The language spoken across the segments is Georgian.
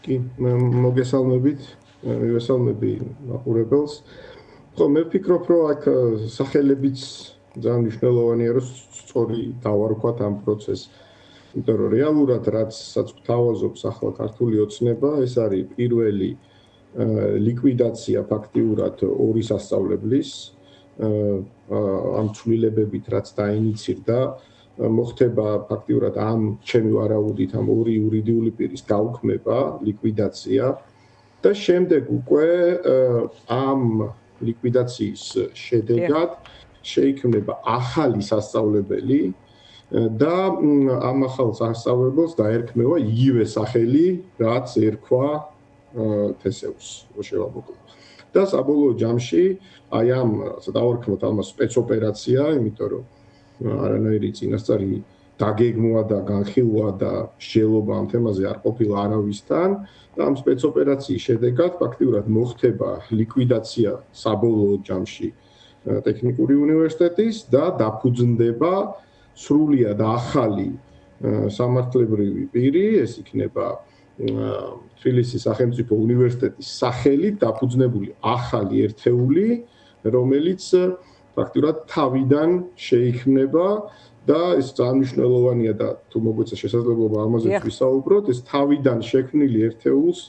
კი, მოგესალმებით, მივესალმები მაყურებელს. ხო, მე ვფიქრობ, რომ აქ სახელებიც ძალიან მნიშვნელოვანია, რომ სწორი დავარქვათ ამ პროცესს. იმიტომ რომ რეალურად რაც გვთავაზობს ახლა ქართული ოცნება, ეს არის პირველი ლიკვიდაცია ფაქტიურად ორი სასწავლებლის ამ ცვლილებებით რაც დაინიცირდა მოხდება ფაქტიურად ამ ჩემი ვარაუდით ამ ორი იურიდიული პირის გაუქმება, ლიკვიდაცია და შემდეგ უკვე ამ ლიკვიდაციის შედეგად შეიქმნება ახალი სასწავლებელი და ამ ახალ სასწავლებელს დაერქმევა იგივე სახელი, რაც ერქვა თესეუს, რო შევამოკლებ. და საბოლოო ჯამში აი ამ დავარქმოთ ამას სპეცოპერაცია, იმიტომ რომ არანაირი წინასწარი დაგეგმვა და განხილვა და მსჯელობა ამ თემაზე არ ყოფილა არავისთან და ამ სპეცოპერაციის შედეგად ფაქტიურად მოხდება ლიკვიდაცია საბოლოო ჯამში ტექნიკური უნივერსიტეტის და დაფუძნდება სრულიად ახალი სამართლებრივი პირი, ეს იქნება თბილისის სახელმწიფო უნივერსიტეტის სახელით დაფუძნებული ახალი ერთეული, რომელიც ფაქტიურად თავიდან შეიქმნება და ეს ძალიან მნიშვნელოვანია და თუ მოგვეცა შესაძლებლობა ამაზე ვისაუბროთ, ეს თავიდან შექმნილი ერთეულს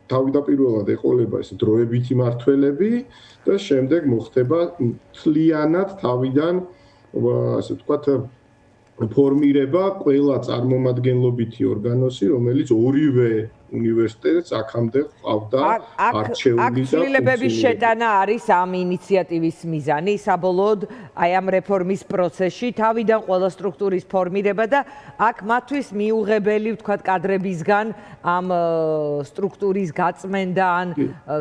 თავდაპირველად ეყოლება ეს დროებითი მმართველები და შემდეგ მოხდება მთლიანად თავიდან ასე ვთქვათ ფორმირება ყველა წარმომადგენლობითი ორგანოსი, რომელიც ორივე უნივერსიტეტს აქამდე ყავდა არჩეული და აქ ცვლილებების შეტანა არის ამ ინიციატივის მიზანი, საბოლოოდ აი ამ რეფორმის პროცესში თავიდან ყველა სტრუქტურის ფორმირება და აქ მათთვის მიუღებელი ვთქვათ კადრებისგან ამ სტრუქტურის გაწმენდა ან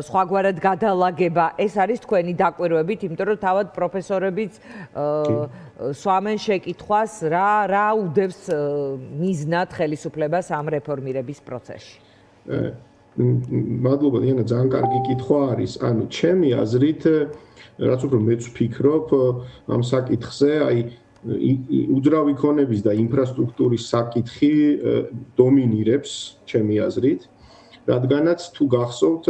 სხვაგვარად გადალაგება, ეს არის თქვენი დაკვირვებით, იმიტომ რომ თავად პროფესორებიც სვამენ შეკითხვას რა უდევს მიზნად ხელისუფლებას ამ რეფორმირების პროცესში. მადლობა დიანა, ძალიან კარგი კითხვა არის. ანუ ჩემი აზრით, რაც უფრო მეც ვფიქრობ ამ საკითხზე, აი უძრავი ქონების და ინფრასტრუქტურის საკითხი დომინირებს ჩემი აზრით, რადგანაც თუ გახსოვთ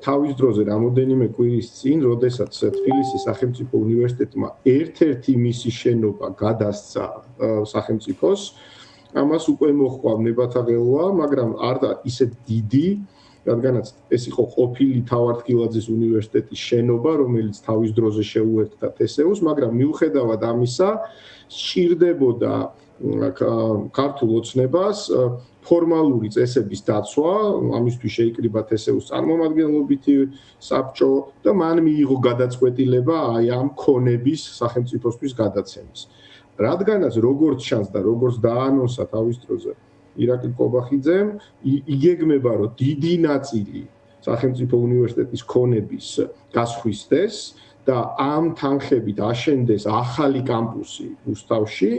თავის დროზე რამოდენიმე კვირის წინ, როდესაც თბილისის სახელმწიფო უნივერსიტეტმა ერთ-ერთი მისი შენობა გადასცა სახელმწიფოს, ამას უკვე მოჰყვა ნებათაღელვა, მაგრამ არ და ისე დიდი, რადგანაც ეს იყო ყოფილი თავართკილაძის უნივერსიტეტის შენობა, რომელიც თავის დროზე შეუერთდა თესეუს, მაგრამ მიუხედავად ამისა, სჭირდებოდა ქართულ ოცნებას ფორმალური წესების დაცვა, ამისთვის შეიკრიბა თესეუს წარმომადგენლობითი საბჭო და მან მიიღო გადაწყვეტილება აი ამ ქონების სახელმწიფოსთვის გადაცემის. რადგანაც როგორც ჩანს და როგორც დაანონსა თავის დროზე ირაკლი კობახიძემ, იგეგმება რომ დიდი ნაწილი სახელმწიფო უნივერსიტეტის ქონების გასხვისდეს და ამ თანხებით აშენდეს ახალი კამპუსი რუსთავში,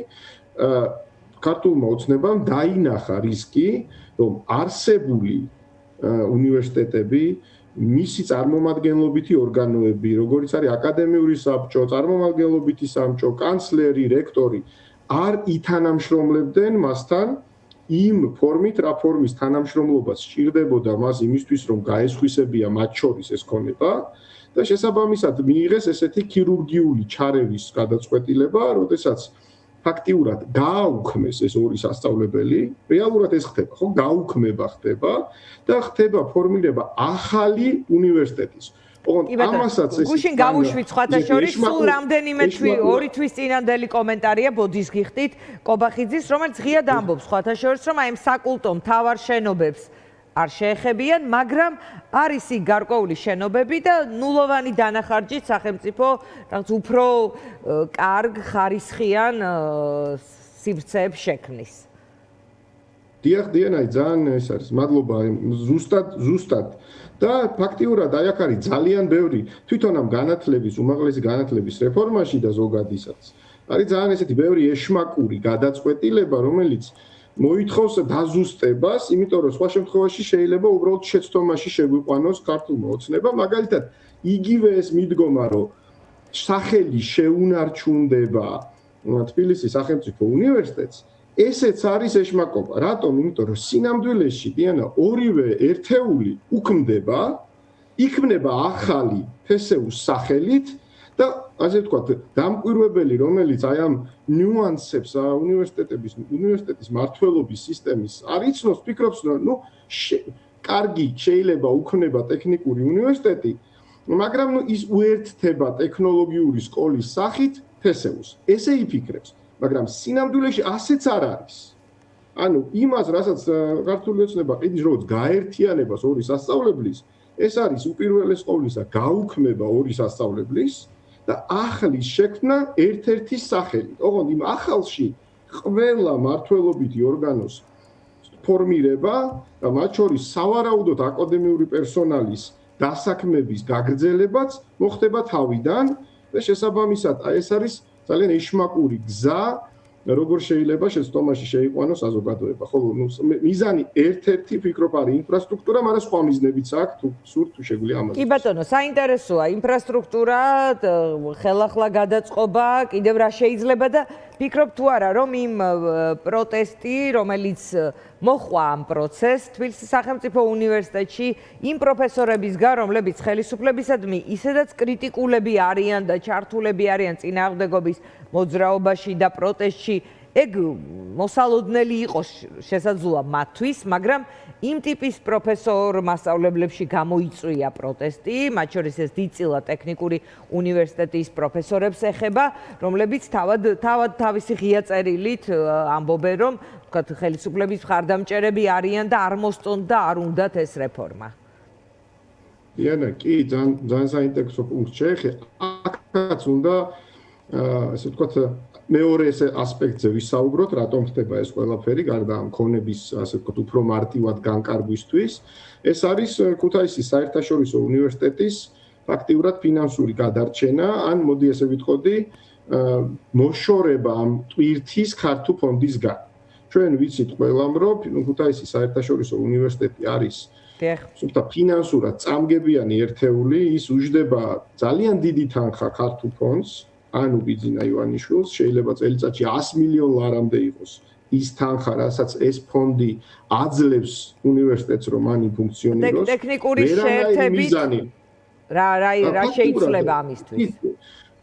ქართულმა ოცნებამ დაინახა რისკი, რომ არსებული უნივერსიტეტები მისი წარმომადგენლობითი ორგანოები, როგორც არის აკადემიური საბჭო, წარმომადგენლობითი საბჭო, კანცლერი, რექტორი, არ ითანამშრომლებდნენ მასთან იმ ფორმით, რა ფორმის თანამშრომლობას სჭირდებოდა მას იმისთვის, რომ გაესხვისებია მათ შორის ეს ქონება და შესაბამისად მიიღეს ესეთი ქირურგიული ჩარევის გადაწყვეტილება, როდესაც ფაქტიურად გააუქმეს ეს ორი სასწავლებელი, რეალურად ეს ხდება, ხო, გაუქმება ხდება და ხდება ფორმირება ახალი უნივერსიტეტის. ამასაც ეს გუშინ გავუშვით სხვათა შორის სულ რამდენიმე ორი თვის წინანდელი კომენტარია ბოდის გიხდით კობახიძის, რომელიც ღიად ამბობს სხვათა შორის, რომ აი ამ საკულტო მთავარ შენობებს არ შეეხებიან, მაგრამ არის იქ გარკვეული შენობები და ნულოვანი დანახარჯით სახელმწიფო რაღაც უფრო კარგ ხარისხიან სივრცეებს შექმნის. დიახ, დიანაი, ძალიან ეს არის. მადლობა, ზუსტად და ფაქტიურად აი აქ არის ძალიან ბევრი თვითონ ამ განათლების, უმაღლესი განათლების რეფორმაში და ზოგადისაც. არის ძალიან ესეთი ბევრი ეშმაკური გადაწყვეტილება, რომელიც მოითხოვს დაზუსტებას, იმიტომ რომ სხვა შემთხვევაში შეიძლება უბრალოდ შეცდომაში შეგვიყვანოს ქართულმა ოცნებამ, მაგალითად, იგივე ეს მიდგომა, რომ სახელი შეუნარჩუნდება თბილისის სახელმწიფო უნივერსიტეტს, ესეც არის ეშმაკობა. რატომ? იმიტომ რომ სინამდვილეში დიანა ორივე ერთეული უქმდება, იქმნება ახალი თესეუს სახელით და ასე ვთქვათ, დამკვირვებელი, რომელიც აი ამ ნიუანსებს უნივერსიტეტის მართლობის სისტემის არიცნობს, ფიქრობს, რომ კარგი შეიძლება უქნება ტექნიკური უნივერსიტეტი, მაგრამ ის უერთდება ტექნოლოგიური სკოლის სახით თესეუს. ესე იფიქრებს, მაგრამ სინამდვილეში ასეც არ არის. ანუ იმას, რასაც ქართული ოცნება ყიდის, როგორც გაერთიანებას ორი სასწავლებლის, ეს არის უპირველეს ყოვლისა გაუქმება ორი სასწავლებლის და ახლის შექმნა ერთ-ერთის სახელით. ოღონდ იმ ახალში ყველა მართლობითი ორგანოს ფორმირება და მათ შორის სავარაუდოდ აკადემიური პერსონალის დასაქმების გაგრძელებაც მოხდება თავიდან და შესაბამისად ეს არის ძალიან ეშმაკური გზა, როგორ შეიძლება შეცდომაში შეიყვანოს საზოგადოება. ხოლო მიზანი ერთ-ერთი ფიქრობ არის ინფრასტრუქტურა, მაგრამ სხვა მიზნებიც აქვს, თუ სურთ თუ შეგვიძლია ამაზე. კი ბატონო, საინტერესოა ინფრასტრუქტურა, ხელახლა გადაწყობა, კიდევ რა შეიძლება და ფიქრობ თუ არა, რომ იმ პროტესტი, რომელიც მოხვა ამ პროცესს თბილისის სახელმწიფო უნივერსიტეტში, იმ პროფესორებისგან, რომლებიც ხელისუფლებისადმი ისედაც კრიტიკულები არიან და ჩართულები არიან წინააღმდეგობის მოძრაობაში და პროტესტში, ეგ მოსალოდნელი იყოს შესაძლოა მათთვის, მაგრამ იმ ტიპის პროფესორ მასწავლებლებში გამოიწვია პროტესტი, მათ შორის ეს დიდწილად ტექნიკური უნივერსიტეტის პროფესორებს ეხება, რომლებიც თავად თავისი ღია წერილით ამბობენ, რომ თქვათ ხელისუფლების მხარდამჭერები არიან და არ მოსწონთ და არ უნდათ ეს რეფორმა. დიანა, კი, ძალიან საინტერესო პუნქტს შეეხე. აქაც უნდა ასე ვთქვათ, მეორე ასპექტზე ვისაუბროთ, რატომ ხდება ეს ყველაფერი, გარდა ამ ქონების, ასე ვთქვათ, უფრო მარტივად განკარგვისთვის. ეს არის ქუთაისის საერთაშორისო უნივერსიტეტის ფაქტიურად ფინანსური გადარჩენა, ან მოდი ესე ვიტყოდი, მოშორება ამ ტვირთის ქართულ ფონდისგან. ჩვენ ვიცით ყველამ, რომ ქუთაისის საერთაშორისო უნივერსიტეტი არის სულთა ფინანსურად წამგებიანი ერთეული, ის უჯდება ძალიან დიდი თანხა ქართულ ფონდს. ანუ ბიძინა ივანიშვილს შეიძლება წელიწადში 100 მილიონ ლარამდე იყოს ის თანხა, რასაც ეს ფონდი აძლევს უნივერსიტეტს, რომ მან ფუნქციონიროს. ტექნიკური შეერთებით რა შეიძლება ამისთვის?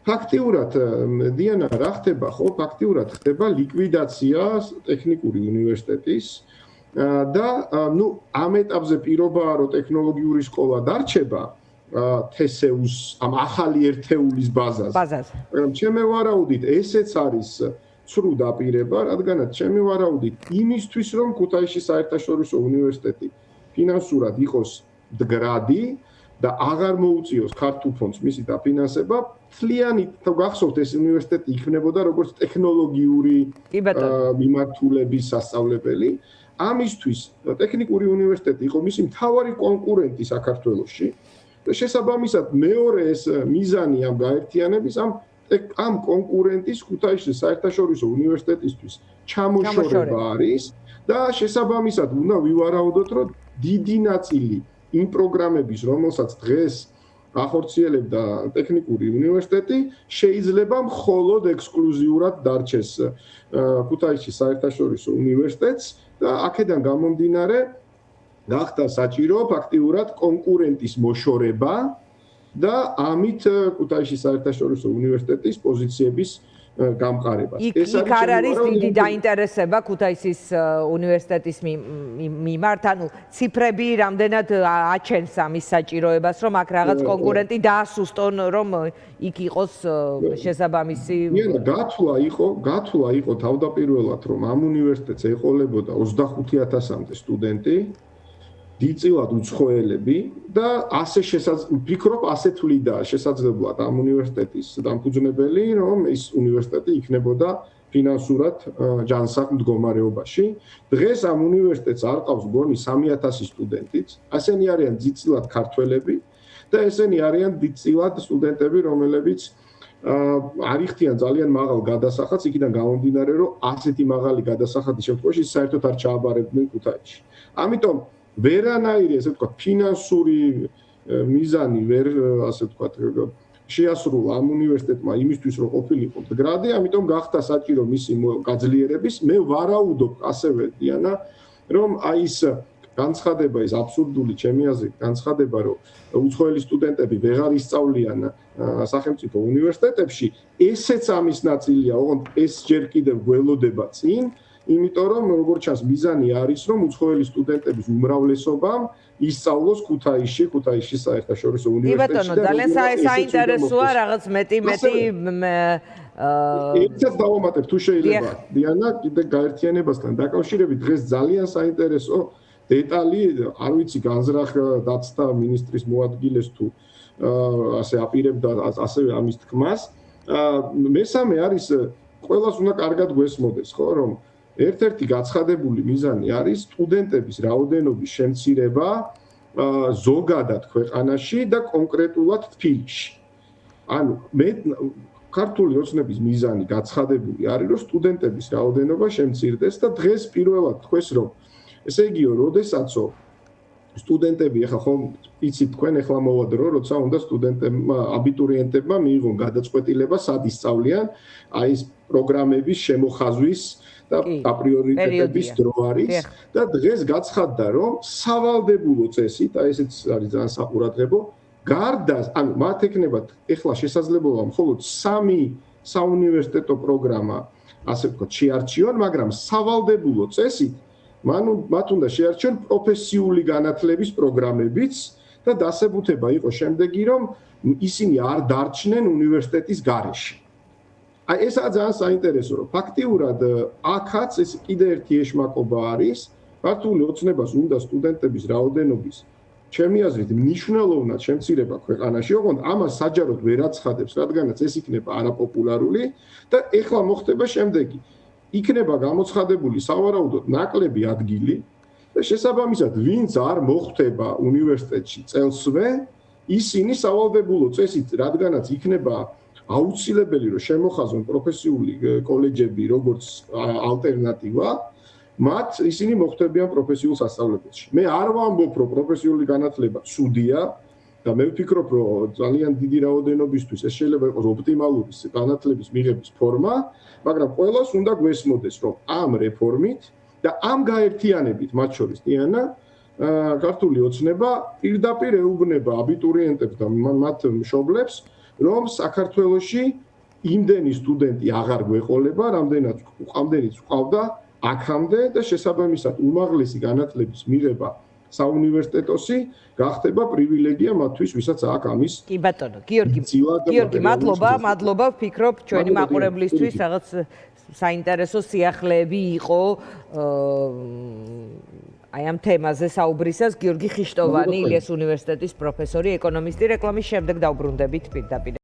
ფაქტიურად, დიანა, რა ხდება, ხო? ფაქტიურად ხდება ლიკვიდაცია ტექნიკური უნივერსიტეტის და ამ ეტაპზე პირობაა, რომ ტექნოლოგიური სკოლა დარჩება თესეუს ამ ახალი ერთეულის ბაზაზე. მაგრამ ჩემი ვარაუდით ესეც არის ცრუ დაპირება, რადგანაც ჩემი ვარაუდით იმისთვის, რომ ქუთაისის საერთაშორისო უნივერსიტეტი ფინანსურად იყოს მდგრადი და აღარ მოუწიოს ქართულ ფონდს მისი დაფინანსება, მთლიანი გახსოვთ ეს უნივერსიტეტი იქნებოდა როგორც ტექნოლოგიური მიმართულების სასწავლებელი. ამისთვის ტექნიკური უნივერსიტეტი იყო მისი მთავარი კონკურენტი საქართველოში. და შესაბამისად მეორე ეს მიზანი ამ გაერთიანების ამ კონკურენტის ქუთაისის საერთაშორისო უნივერსიტეტისთვის ჩამოშორება არის და შესაბამისად უნდა ვივარაუდოთ, რომ დიდი ნაწილი იმ პროგრამების, რომელსაც დღეს ახორციელებდა ტექნიკური უნივერსიტეტი, შეიძლება მხოლოდ ექსკლუზიურად დარჩეს ქუთაისის საერთაშორისო უნივერსიტეტს და აქედან გამომდინარე გახდა საჭირო ფაქტიურად კონკურენტის მოშორება და ამით ქუთაისის საერთაშორისო უნივერსიტეტის პოზიციების გამყარება. ეს არ არის დიდი დაინტერესება ქუთაისის უნივერსიტეტის მიმართ, ანუ ციფრები რამდენად აჩენს ამის საჭიროებას, რომ აქ რაღაც კონკურენტი დაასუსტონ, რომ იქ იყოს შესაბამისი. გათვლა იყო თავდაპირველად, რომ ამ უნივერსიტეტს ეყოლებოდა 25,000-მდე სტუდენტი. დიდწილად უცხოელები და ასე ვფიქრობ, ასე თვლიდა შესაძლებლად ამ უნივერსიტეტის დამფუძნებელი, რომ ეს უნივერსიტეტი იქნებოდა ფინანსურად ჯანსაღ მდგომარეობაში. დღეს ამ უნივერსიტეტს არ ყავს მგონი 3,000 სტუდენტიც, ასენი არიან დიდწილად ქართველები და ესენი არიან დიდწილად სტუდენტები, რომელებიც არ იხდიან ძალიან მაღალ გადასახადს, იქიდან გამომდინარე, რომ ასეთი მაღალი გადასახადის შემთხვევაში საერთოდ არ ჩააბარებდნენ ქუთაისში. ამიტომ ვერანაირი, ასე ვთქვათ, ფინანსური მიზანი ვერ, ასე ვთქვათ, შეასრულა ამ უნივერსიტეტმა იმისთვის, რომ ყოფილიყო მდგრადი, ამიტომ გახდა საჭირო მისი გაძლიერების. მე ვარაუდობ ასევე დიანა, რომ აი ის განცხადება, ის აბსურდული ჩემი აზრით განცხადება, რომ უცხოელი სტუდენტები ვეღარ ისწავლიან სახელმწიფო უნივერსიტეტებში, ესეც ამის ნაწილია, ოღონდ ეს ჯერ კიდევ გველოდება წინ, იმიტომ რომ როგორც ჩანს მიზანი არის, რომ უცხოელი სტუდენტების უმრავლესობამ ისწავლოს ქუთაისში საერთაშორისო უნივერსიტეტში. კი ბატონო, ძალიან საინტერესოა რაღაც მეტი ერთად დავამატებ თუ შეიძლება. დიანა, კიდე გაერთიანებასთან დაკავშირებით დღეს ძალიან საინტერესო დეტალი, არ ვიცი განზრახ დაცთა მინისტრის მოადგილეს თუ ასე აპირებდა ასევე ამის თქმას. მესამე არის ყველას უნდა კარგად გვესმოდეს, ხო, რომ ერთ-ერთი გაცხადებული მიზანი არის სტუდენტების რაოდენობის შემცირება ზოგადად ქვეყანაში და კონკრეტულად თბილისში. ანუ მე ქართული ოცნების მიზანი გაცხადებული არის, რომ სტუდენტების რაოდენობა შემცირდეს და დღეს პირველად თქვეს, რომ ესე იგიო, როდესაცო სტუდენტები ახლა ხომ იცით თქვენ ახლა მოვა დრო, როცა უნდა სტუდენტებმა, აბიტურიენტებმა მიიღონ გადაწყვეტილება, სად ისწავლიან, აი ეს პროგრამების შემოხაზვის და აპრიორიტეტების დრო არის და დღეს გაცხადდა, რომ სავალდებულო წესით, აი ესეც არის ძალიან საყურადღებო, გარდა, ანუ მათ ექნებათ ახლა შესაძლებლობა მხოლოდ 3 საუნივერსიტეტო პროგრამა, ასე ვთქვათ, შეარჩიონ, მაგრამ სავალდებულო წესით მათ უნდა შეარჩიონ პროფესიული განათლების პროგრამებიც და დასაბუთება იყო შემდეგი, რომ ისინი არ დარჩნენ უნივერსიტეტის გარეშე. აი ესაა ძალიან საინტერესო, რომ ფაქტიურად აქაც ეს კიდე ერთი ეშმაკობა არის, ქართული ოცნებას უნდა სტუდენტების რაოდენობის ჩემი აზრით მნიშვნელოვნად შემცირება ქვეყანაში, ოღონდ ამას საჯაროდ ვერ აცხადებს, რადგანაც ეს იქნება არაპოპულარული და ეხლა მოხდება შემდეგი. იქნება გამოცხადებული სავარაუდოდ ნაკლები ადგილი და შესაბამისად ვინც არ მოხვდება უნივერსიტეტში წელსვე, ისინი სავალდებულო წესით, რადგანაც იქნება აუცილებელი რომ შემოხაზონ პროფესიული კოლეჯები როგორც ალტერნატივა, მათ ისინი მოხვდებიან პროფესიულ სასწავლებელში. მე არ ვამბობ, რომ პროფესიული განათლება ცუდია და მე ვფიქრობ, რომ ძალიან დიდი რაოდენობისთვის ეს შეიძლება იყოს ოპტიმალური განათლების მიღების ფორმა, მაგრამ ყველას უნდა გვესმოდეს, რომ ამ რეფორმით და ამ გაერთიანებით მათ შორის დიანა ქართული ოცნება პირდაპირ ეუბნება აბიტურიენტებს და მათ მშობლებს, რომ საქართველოში იმდენი სტუდენტი აღარ გვეყოლება, რამდენიც ყავდა აქამდე და შესაბამისად უმაღლესი განათლების მიღება საუნივერსიტეტოსი გახდება პრივილეგია მათთვის, ვისაც აქ ამის. კი ბატონო, გიორგი, მადლობა, ვფიქრობ, ჩვენი მაყურებლისთვის რაღაც საინტერესო სიახლეები იყო აი ამ თემაზე საუბრისას. გიორგი ხიშტოვანი, ილიას უნივერსიტეტის პროფესორი, ეკონომისტი, რეკლამის შემდეგ დავბრუნდებით პირდაპირ.